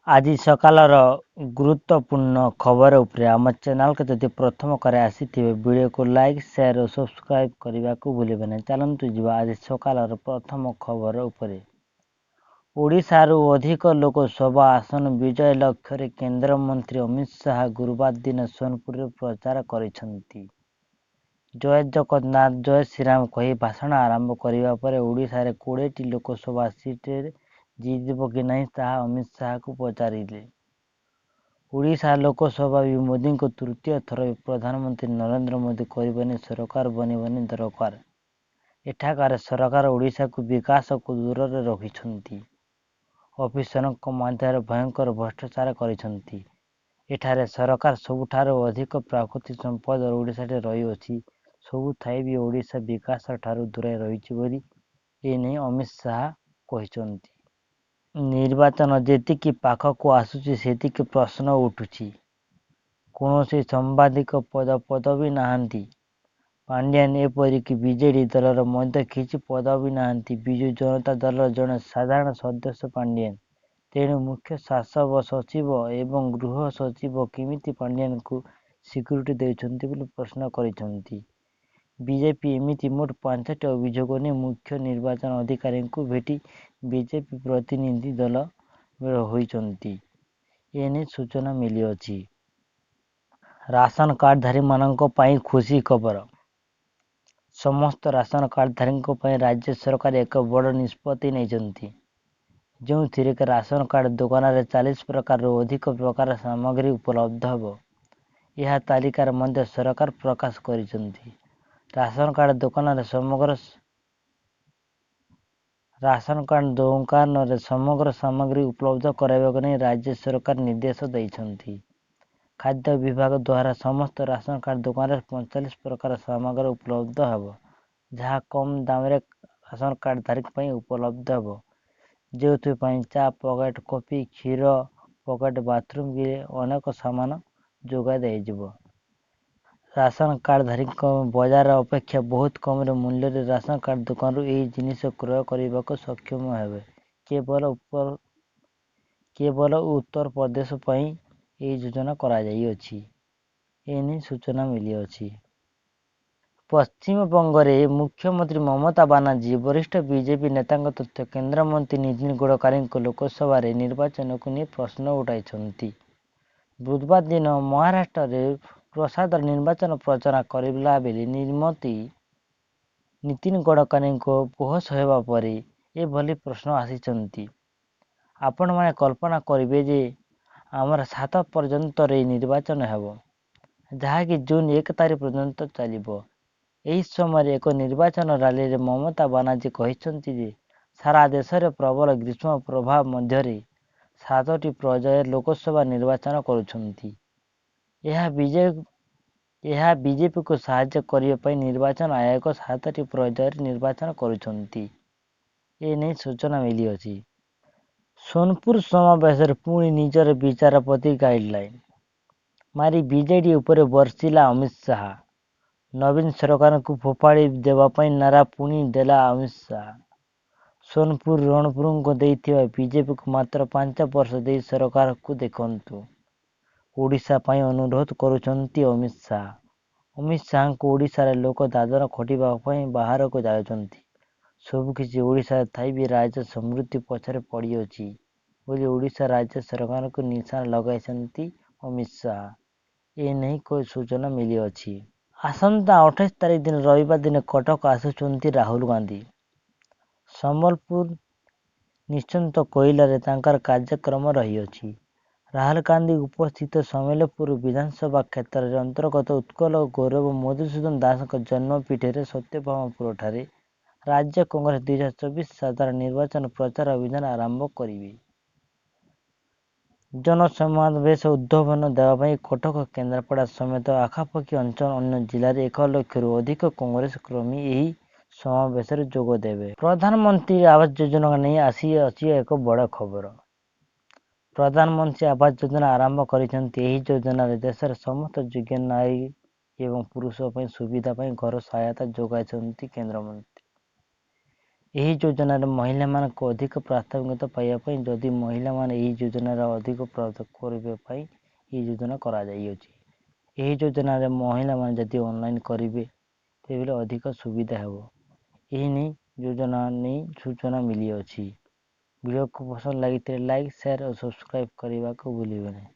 ଆଜି ସକାଳର ଗୁରୁତ୍ୱପୂର୍ଣ୍ଣ ଖବର ଉପରେ ଆମ ଚ୍ୟାନେଲକୁ ଯଦି ପ୍ରଥମ କରି ଆସିଥିବେ ଭିଡ଼ିଓକୁ ଲାଇକ୍ ସେୟାର ଓ ସବସ୍କ୍ରାଇବ୍ କରିବାକୁ ଭୁଲିବେ ନାହିଁ। ଚାଲନ୍ତୁ ଯିବା ଆଜି ସକାଳର ପ୍ରଥମ ଖବର ଉପରେ। ଓଡ଼ିଶାରୁ ଅଧିକ ଲୋକସଭା ଆସନ ବିଜୟ ଲକ୍ଷ୍ୟରେ କେନ୍ଦ୍ରମନ୍ତ୍ରୀ ଅମିତ ଶାହା ଗୁରୁବାର ଦିନ ସୋନପୁରରେ ପ୍ରଚାର କରିଛନ୍ତି। ଜୟ ଜଗନ୍ନାଥ ଜୟ ଶ୍ରୀରାମ କହି ଭାଷଣ ଆରମ୍ଭ କରିବା ପରେ ଓଡ଼ିଶାରେ 20ଟି ଲୋକସଭା ସିଟ୍ରେ ଜିତିବ କି ନାହିଁ ତାହା ଅମିତ ଶାହାଙ୍କୁ ପଚାରିଲେ। ଓଡ଼ିଶା ଲୋକସଭା ବି ମୋଦିଙ୍କ ତୃତୀୟ ଥର ପ୍ରଧାନମନ୍ତ୍ରୀ ନରେନ୍ଦ୍ର ମୋଦି କରିବେନି ସରକାର ବନିବନି ଦରକାର। ଏଠାକାର ସରକାର ଓଡ଼ିଶାକୁ ବିକାଶକୁ ଦୂରରେ ରଖିଛନ୍ତି। ଅଫିସରଙ୍କ ମଧ୍ୟରେ ଭୟଙ୍କର ଭ୍ରଷ୍ଟାଚାର କରିଛନ୍ତି। ଏଠାରେ ସରକାର ସବୁଠାରୁ ଅଧିକ ପ୍ରାକୃତିକ ସମ୍ପଦ ଓଡ଼ିଶାରେ ରହିଅଛି। ସବୁ ଥାଇ ବି ଓଡ଼ିଶା ବିକାଶ ଠାରୁ ଦୂରେଇ ରହିଛି ବୋଲି ଏନେଇ ଅମିତ ଶାହା କହିଛନ୍ତି। ନିର୍ବାଚନ ଯେତିକି ପାଖକୁ ଆସୁଛି ସେତିକି ପ୍ରଶ୍ନ ଉଠୁଛି। କୌଣସି ସାମ୍ବାଦିକ ପଦବୀ ନାହାନ୍ତି। ପାଣ୍ଡିଆନ ଏପରିକି ବିଜେଡି ଦଳର ମଧ୍ୟ କିଛି ପଦବୀ ନାହାନ୍ତି। ବିଜୁ ଜନତା ଦଳର ଜଣେ ସାଧାରଣ ସଦସ୍ୟ ପାଣ୍ଡିଆନ। ତେଣୁ ମୁଖ୍ୟ ଶାସକ ସଚିବ ଏବଂ ଗୃହ ସଚିବ କେମିତି ପାଣ୍ଡିଆନଙ୍କୁ ସିକ୍ୟୁରିଟି ଦେଉଛନ୍ତି ବୋଲି ପ୍ରଶ୍ନ କରିଛନ୍ତି। ବିଜେପି ଏମିତି ମୋଟ 5ଟି ଅଭିଯୋଗ ନେଇ ମୁଖ୍ୟ ନିର୍ବାଚନ ଅଧିକାରୀଙ୍କୁ ଭେଟି ବିଜେପି ପ୍ରତିନିଧି ଦଳ ହୋଇଛନ୍ତି। ଏନେଇ ସୂଚନା ମିଳିଅଛି। ରାସନ କାର୍ଡଧାରୀମାନଙ୍କ ପାଇଁ ଖୁସି ଖବର। ସମସ୍ତ ରାସନ କାର୍ଡଧାରୀଙ୍କ ପାଇଁ ରାଜ୍ୟ ସରକାର ଏକ ବଡ଼ ନିଷ୍ପତ୍ତି ନେଇଛନ୍ତି। ଯେଉଁଥିରେ କି ରାସନ କାର୍ଡ ଦୋକାନରେ 40 ପ୍ରକାରରୁ ଅଧିକ ପ୍ରକାର ସାମଗ୍ରୀ ଉପଲବ୍ଧ ହେବ। ଏହା ତାଲିକାରେ ମଧ୍ୟ ସରକାର ପ୍ରକାଶ କରିଛନ୍ତି। ରାସନ କାର୍ଡ ଦୋକାନରେ ସମଗ୍ର ସାମଗ୍ରୀ ଉପଲବ୍ଧ କରାଇବାକୁ ନେଇ ରାଜ୍ୟ ସରକାର ନିର୍ଦ୍ଦେଶ ଦେଇଛନ୍ତି। ଖାଦ୍ୟ ବିଭାଗ ଦ୍ୱାରା ସମସ୍ତ ରାସନ କାର୍ଡ ଦୋକାନରେ 45 ପ୍ରକାର ସାମଗ୍ରୀ ଉପଲବ୍ଧ ହେବ, ଯାହା କମ୍ ଦାମରେ ରାସନ କାର୍ଡଧାରୀଙ୍କ ପାଇଁ ଉପଲବ୍ଧ ହେବ। ଯେଉଁଥିପାଇଁ ଚା ପକେଟ, କଫି, କ୍ଷୀର ପକେଟ, ବାଥରୁମ୍ ବିଲ୍ ଅନେକ ସାମାନ ଯୋଗାଇ ଦିଆଯିବ। ରାସନ କାର୍ଡଧାରୀଙ୍କ ବଜାର ଅପେକ୍ଷା ବହୁତ କମରେ ମୂଲ୍ୟରେ ରାସନ କାର୍ଡ ଦୋକାନରୁ ଏହି ଜିନିଷ କ୍ରୟ କରିବାକୁ ସକ୍ଷମ ହେବେ। କେବଳ ଉତ୍ତର ପ୍ରଦେଶ ପାଇଁ ଏହି ଯୋଜନା କରାଯାଇଅଛି। ଏନେଇ ସୂଚନା ମିଳିଅଛି। ପଶ୍ଚିମବଙ୍ଗରେ ମୁଖ୍ୟମନ୍ତ୍ରୀ ମମତା ବାନାର୍ଜୀ ବରିଷ୍ଠ ବିଜେପି ନେତାଙ୍କ ତଥ୍ୟ କେନ୍ଦ୍ରମନ୍ତ୍ରୀ ନିତିନ ଗଡ଼କରୀଙ୍କ ଲୋକସଭାରେ ନିର୍ବାଚନକୁ ନେଇ ପ୍ରଶ୍ନ ଉଠାଇଛନ୍ତି। ବୁଧବାର ଦିନ ମହାରାଷ୍ଟ୍ରରେ ପ୍ରସାଦ ନିର୍ବାଚନ ପ୍ରଚାର କରିଲାବେଳେ ନିତିନ ଗଡ଼କରୀଙ୍କ ବହସ ହେବା ପରେ ଏଭଳି ପ୍ରଶ୍ନ ଆସିଛନ୍ତି। ଆପଣମାନେ କଳ୍ପନା କରିବେ ଯେ ଆମର 7 ପର୍ଯ୍ୟନ୍ତରେ ନିର୍ବାଚନ ହେବ, ଯାହାକି ଜୁନ 1 ତାରିଖ ପର୍ଯ୍ୟନ୍ତ ଚାଲିବ। ଏହି ସମୟରେ ଏକ ନିର୍ବାଚନ ରାଲିରେ ମମତା ବାନାର୍ଜୀ କହିଛନ୍ତି ଯେ ସାରା ଦେଶରେ ପ୍ରବଳ ଗ୍ରୀଷ୍ମ ପ୍ରବାହ ମଧ୍ୟରେ 7ଟି ପର୍ଯ୍ୟାୟରେ ଲୋକସଭା ନିର୍ବାଚନ କରୁଛନ୍ତି। ଏହା ବିଜେପିକୁ ସାହାଯ୍ୟ କରିବା ପାଇଁ ନିର୍ବାଚନ ଆୟୋଗ 7ଟି ପର୍ଯ୍ୟାୟରେ ନିର୍ବାଚନ କରୁଛନ୍ତି। ଏନେଇ ସୂଚନା ମିଳିଅଛି। ସୋନପୁର ସମାବେଶରେ ପୁଣି ନିଜର ବିଚାରପତି ଗାଇଡଲାଇନ୍ ମାରି ବିଜେଡି ଉପରେ ବର୍ଷିଲା ଅମିତ ଶାହା। ନବୀନ ସରକାରଙ୍କୁ ଫୋପାଡ଼ି ଦେବା ପାଇଁ ନାରା ପୁଣି ଦେଲା ଅମିତ ଶାହା। ସୋନପୁର ରଣପୁରଙ୍କୁ ଦେଇଥିବା ବିଜେପିକୁ ମାତ୍ର 5 ବର୍ଷ ଦେଇ ସରକାରକୁ ଦେଖନ୍ତୁ। ଓଡ଼ିଶା ପାଇଁ ଅନୁରୋଧ କରୁଛନ୍ତି ଅମିତ ଶାହା। ଅମିତ ଶାହାଙ୍କୁ ଓଡ଼ିଶାରେ ଲୋକ ଦାଦନ ଖଟିବା ପାଇଁ ବାହାରକୁ ଯାଉଛନ୍ତି। ସବୁକିଛି ଓଡ଼ିଶାରେ ଥାଇ ବି ରାଜ୍ୟ ସମୃଦ୍ଧି ପଛରେ ପଡ଼ିଅଛି ବୋଲି ଓଡ଼ିଶା ରାଜ୍ୟ ସରକାରଙ୍କୁ ନିଶାନା ଲଗାଇଛନ୍ତି ଅମିତ ଶାହା। ଏନେଇ ସୂଚନା ମିଳିଅଛି। ଆସନ୍ତା 28 ତାରିଖ ଦିନ ରବିବାର ଦିନ କଟକ ଆସୁଛନ୍ତି ରାହୁଲ ଗାନ୍ଧୀ। ସମ୍ବଲପୁର ନିଶ୍ଚିନ୍ତ କୋଇଲାରେ ତାଙ୍କର କାର୍ଯ୍ୟକ୍ରମ ରହିଅଛି। ରାହୁଲ ଗାନ୍ଧୀ ଉପସ୍ଥିତ ସମ୍ବଲପୁର ବିଧାନସଭା କ୍ଷେତ୍ରରେ ଅନ୍ତର୍ଗତ ଉତ୍କଳ ଗୌରବ ମଧୁସୂଦନ ଦାସଙ୍କ ଜନ୍ମପୀଠରେ ସତ୍ୟଭାମାପୁରଠାରେ ରାଜ୍ୟ କଂଗ୍ରେସ 2024 ସାଧାରଣ ନିର୍ବାଚନ ପ୍ରଚାର ଅଭିଯାନ ଆରମ୍ଭ କରିବେ। ଜନସମାବେଶ ଉଦ୍ବୋଧନ ଦେବା ପାଇଁ କଟକ, କେନ୍ଦ୍ରାପଡ଼ା ସମେତ ଆଖାପାଖି ଅଞ୍ଚଳ ଅନ୍ୟ ଜିଲ୍ଲାରେ 1 ଲକ୍ଷରୁ ଅଧିକ କଂଗ୍ରେସ କର୍ମୀ ଏହି ସମାବେଶରେ ଯୋଗ ଦେବେ। ପ୍ରଧାନମନ୍ତ୍ରୀ ଆବାସ ଯୋଜନା ନେଇ ଆସିଅଛି ଏକ ବଡ଼ ଖବର। ପ୍ରଧାନମନ୍ତ୍ରୀ ଆବାସ ଯୋଜନା ଆରମ୍ଭ କରିଛନ୍ତି। ଏହି ଯୋଜନାରେ ଦେଶର ସମସ୍ତ ଯୋଗ୍ୟ ନାରୀ ଏବଂ ପୁରୁଷ ପାଇଁ ସୁବିଧା ପାଇଁ ଘର ସହାୟତା ଯୋଗାଇଛନ୍ତି କେନ୍ଦ୍ରମନ୍ତ୍ରୀ। ଏହି ଯୋଜନାରେ ମହିଳାମାନଙ୍କୁ ଅଧିକ ପ୍ରାଥମିକତା ପାଇବା ପାଇଁ ଯଦି ମହିଳାମାନେ ଏହି ଯୋଜନାର ଅଧିକ କରିବା ପାଇଁ ଏହି ଯୋଜନା କରାଯାଇଅଛି। ଏହି ଯୋଜନାରେ ମହିଳାମାନେ ଯଦି ଅନଲାଇନ୍ କରିବେ ତେବେ ଅଧିକ ସୁବିଧା ହେବ। ଏହି ନେଇ ଯୋଜନା ନେଇ ସୂଚନା ମିଳିଅଛି। ଭିଡ଼ିଓକୁ ପସନ୍ଦ ଲାଗିଥିଲେ ଲାଇକ୍, ସେୟାର ଓ ସବସ୍କ୍ରାଇବ୍ କରିବାକୁ ଭୁଲିବେ ନାହିଁ।